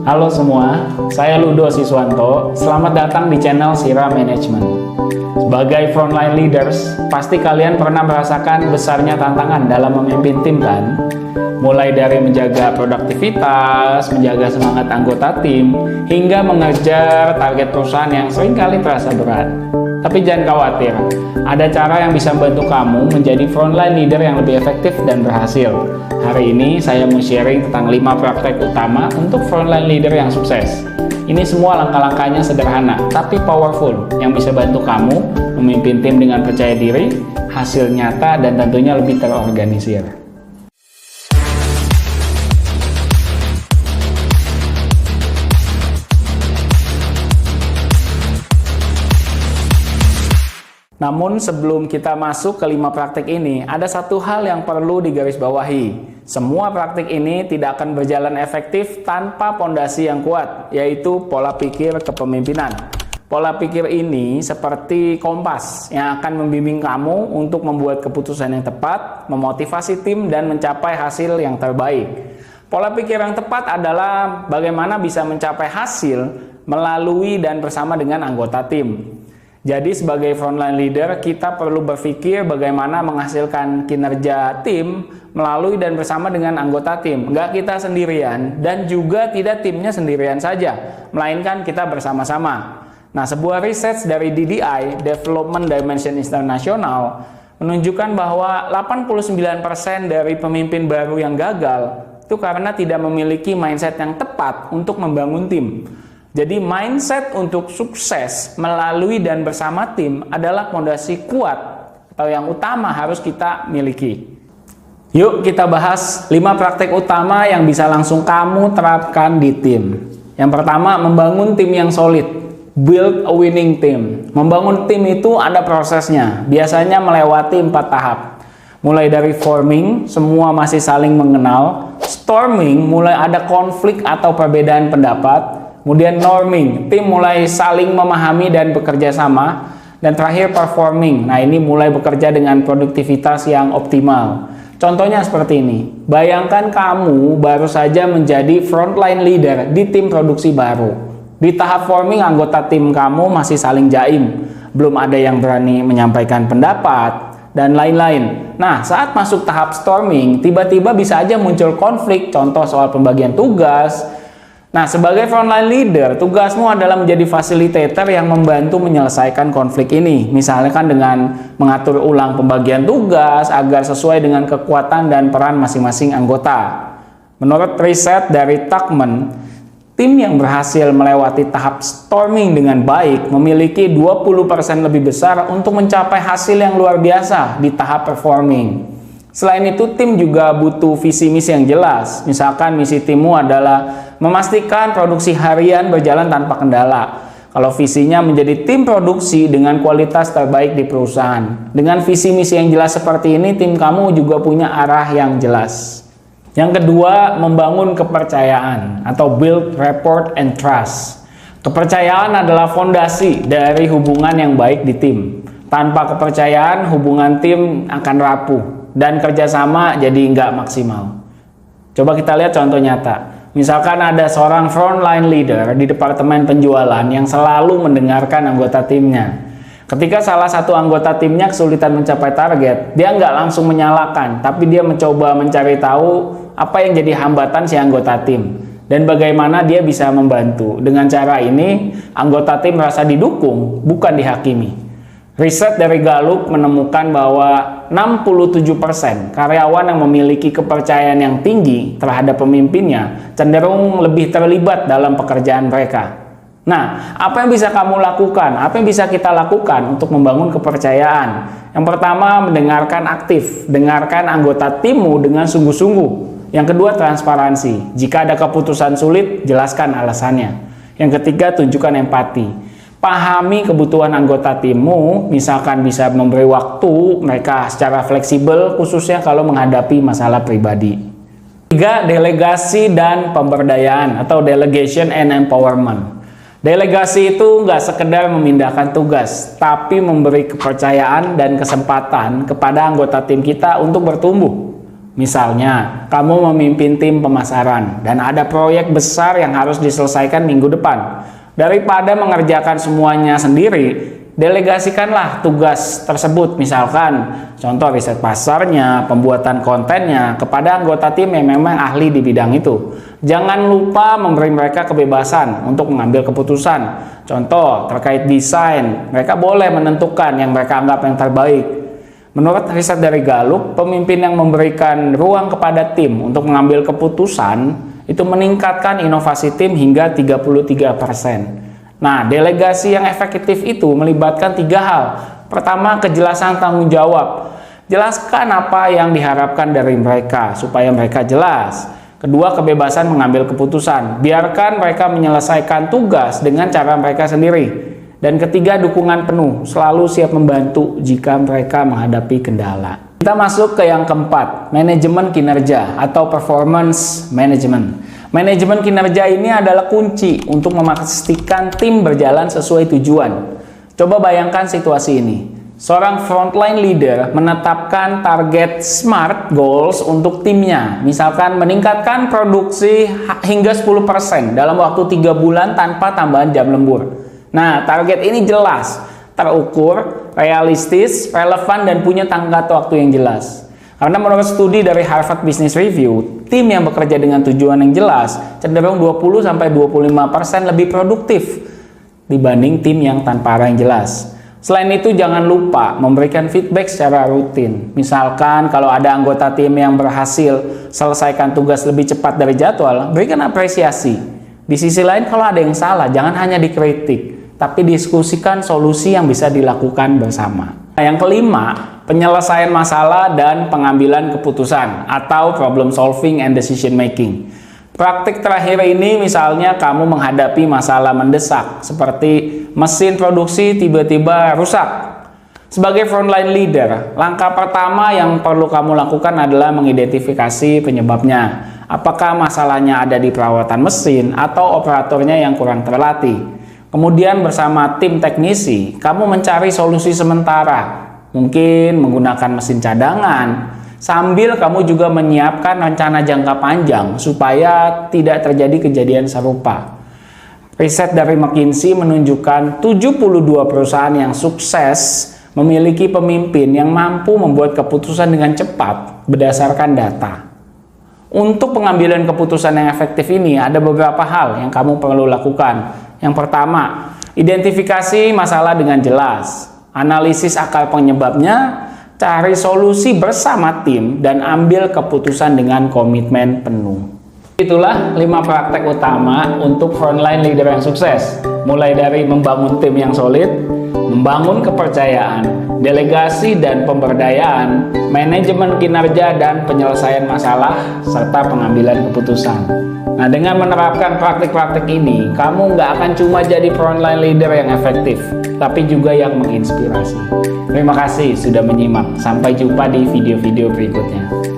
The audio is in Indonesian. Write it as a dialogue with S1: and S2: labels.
S1: Halo semua, saya Ludo Siswanto. Selamat datang di channel Sira Management. Sebagai frontline leaders, pasti kalian pernah merasakan besarnya tantangan dalam memimpin tim kan? Mulai dari menjaga produktivitas, menjaga semangat anggota tim, hingga mengejar target perusahaan yang seringkali terasa berat. Tapi jangan khawatir, ada cara yang bisa membantu kamu menjadi frontline leader yang lebih efektif dan berhasil. Hari ini saya mau sharing tentang 5 praktek utama untuk frontline leader yang sukses. Ini semua langkah-langkahnya sederhana, tapi powerful, yang bisa bantu kamu memimpin tim dengan percaya diri, hasil nyata, dan tentunya lebih terorganisir. Namun sebelum kita masuk ke 5 praktik ini, ada satu hal yang perlu digarisbawahi. Semua praktik ini tidak akan berjalan efektif tanpa pondasi yang kuat, yaitu pola pikir kepemimpinan. Pola pikir ini seperti kompas yang akan membimbing kamu untuk membuat keputusan yang tepat, memotivasi tim, dan mencapai hasil yang terbaik. Pola pikir yang tepat adalah bagaimana bisa mencapai hasil melalui dan bersama dengan anggota tim. Jadi sebagai frontline leader, kita perlu berpikir bagaimana menghasilkan kinerja tim melalui dan bersama dengan anggota tim. Nggak kita sendirian, dan juga tidak timnya sendirian saja, melainkan kita bersama-sama. Nah, sebuah riset dari DDI, Development Dimension International, menunjukkan bahwa 89% dari pemimpin baru yang gagal itu karena tidak memiliki mindset yang tepat untuk membangun tim. Jadi mindset untuk sukses melalui dan bersama tim adalah fondasi kuat atau yang utama harus kita miliki. Yuk kita bahas 5 praktek utama yang bisa langsung kamu terapkan di tim. Yang pertama, membangun tim yang solid. Build a winning team. Membangun tim itu ada prosesnya, biasanya melewati 4 tahap. Mulai dari forming, semua masih saling mengenal. Storming, mulai ada konflik atau perbedaan pendapat. Kemudian norming, tim mulai saling memahami dan bekerja sama. Dan terakhir performing, nah ini mulai bekerja dengan produktivitas yang optimal. Contohnya seperti ini, bayangkan kamu baru saja menjadi frontline leader di tim produksi baru. Di tahap forming, anggota tim kamu masih saling jaim, belum ada yang berani menyampaikan pendapat, dan lain-lain. Nah, saat masuk tahap storming, tiba-tiba bisa aja muncul konflik, contoh soal pembagian tugas. Nah, sebagai frontline leader, tugasmu adalah menjadi fasilitator yang membantu menyelesaikan konflik ini. Misalnya kan dengan mengatur ulang pembagian tugas agar sesuai dengan kekuatan dan peran masing-masing anggota. Menurut riset dari Tuckman, tim yang berhasil melewati tahap storming dengan baik memiliki 20% lebih besar untuk mencapai hasil yang luar biasa di tahap performing. Selain itu, tim juga butuh visi misi yang jelas. Misalkan misi timmu adalah memastikan produksi harian berjalan tanpa kendala. Kalau visinya menjadi tim produksi dengan kualitas terbaik di perusahaan. Dengan visi misi yang jelas seperti ini, tim kamu juga punya arah yang jelas. Yang kedua, membangun kepercayaan atau build rapport and trust. Kepercayaan adalah fondasi dari hubungan yang baik di tim. Tanpa kepercayaan, hubungan tim akan rapuh dan kerjasama jadi nggak maksimal. Coba kita lihat contoh nyata. Misalkan ada seorang frontline leader di departemen penjualan yang selalu mendengarkan anggota timnya. Ketika salah satu anggota timnya kesulitan mencapai target, dia nggak langsung menyalahkan, tapi dia mencoba mencari tahu apa yang jadi hambatan si anggota tim dan bagaimana dia bisa membantu. Dengan cara ini, anggota tim merasa didukung, bukan dihakimi. Riset dari Gallup menemukan bahwa 67% karyawan yang memiliki kepercayaan yang tinggi terhadap pemimpinnya cenderung lebih terlibat dalam pekerjaan mereka. Nah, apa yang bisa kamu lakukan? Apa yang bisa kita lakukan untuk membangun kepercayaan? Yang pertama, mendengarkan aktif. Dengarkan anggota timmu dengan sungguh-sungguh. Yang kedua, transparansi. Jika ada keputusan sulit, jelaskan alasannya. Yang ketiga, tunjukkan empati. Pahami kebutuhan anggota timmu, misalkan bisa memberi waktu mereka secara fleksibel, khususnya kalau menghadapi masalah pribadi. 3. Delegasi dan pemberdayaan atau delegation and empowerment. Delegasi itu nggak sekedar memindahkan tugas, tapi memberi kepercayaan dan kesempatan kepada anggota tim kita untuk bertumbuh. Misalnya, kamu memimpin tim pemasaran dan ada proyek besar yang harus diselesaikan minggu depan. Daripada mengerjakan semuanya sendiri, delegasikanlah tugas tersebut, misalkan contoh riset pasarnya, pembuatan kontennya kepada anggota tim yang memang ahli di bidang itu. Jangan lupa memberi mereka kebebasan untuk mengambil keputusan. Contoh terkait desain, mereka boleh menentukan yang mereka anggap yang terbaik. Menurut riset dari Gallup, pemimpin yang memberikan ruang kepada tim untuk mengambil keputusan itu meningkatkan inovasi tim hingga 33%. Nah, delegasi yang efektif itu melibatkan 3 hal. Pertama, kejelasan tanggung jawab. Jelaskan apa yang diharapkan dari mereka supaya mereka jelas. Kedua, kebebasan mengambil keputusan. Biarkan mereka menyelesaikan tugas dengan cara mereka sendiri. Dan ketiga, dukungan penuh. Selalu siap membantu jika mereka menghadapi kendala. Kita masuk ke yang keempat, manajemen kinerja atau performance management. Manajemen kinerja ini adalah kunci untuk memastikan tim berjalan sesuai tujuan. Coba bayangkan situasi ini. Seorang frontline leader menetapkan target SMART goals untuk timnya. Misalkan meningkatkan produksi hingga 10% dalam waktu 3 bulan tanpa tambahan jam lembur. Nah, target ini jelas, terukur, realistis, relevan, dan punya tenggat waktu yang jelas. Karena menurut studi dari Harvard Business Review, tim yang bekerja dengan tujuan yang jelas cenderung 20-25% lebih produktif dibanding tim yang tanpa arah yang jelas. Selain itu, jangan lupa memberikan feedback secara rutin. Misalkan kalau ada anggota tim yang berhasil selesaikan tugas lebih cepat dari jadwal, berikan apresiasi. Di sisi lain, kalau ada yang salah, jangan hanya dikritik, tapi diskusikan solusi yang bisa dilakukan bersama. Nah, yang kelima, penyelesaian masalah dan pengambilan keputusan atau problem solving and decision making. Praktik terakhir ini misalnya kamu menghadapi masalah mendesak seperti mesin produksi tiba-tiba rusak. Sebagai frontline leader, langkah pertama yang perlu kamu lakukan adalah mengidentifikasi penyebabnya. Apakah masalahnya ada di perawatan mesin atau operatornya yang kurang terlatih. Kemudian bersama tim teknisi, kamu mencari solusi sementara, mungkin menggunakan mesin cadangan, sambil kamu juga menyiapkan rencana jangka panjang supaya tidak terjadi kejadian serupa. Riset dari McKinsey menunjukkan 72 perusahaan yang sukses memiliki pemimpin yang mampu membuat keputusan dengan cepat berdasarkan data. Untuk pengambilan keputusan yang efektif ini, ada beberapa hal yang kamu perlu lakukan. Yang pertama, identifikasi masalah dengan jelas, analisis akar penyebabnya, cari solusi bersama tim, dan ambil keputusan dengan komitmen penuh. Itulah 5 praktek utama untuk frontline leader yang sukses. Mulai dari membangun tim yang solid, membangun kepercayaan, delegasi dan pemberdayaan, manajemen kinerja dan penyelesaian masalah, serta pengambilan keputusan. Nah, dengan menerapkan praktik-praktik ini, kamu nggak akan cuma jadi frontline leader yang efektif, tapi juga yang menginspirasi. Terima kasih sudah menyimak. Sampai jumpa di video-video berikutnya.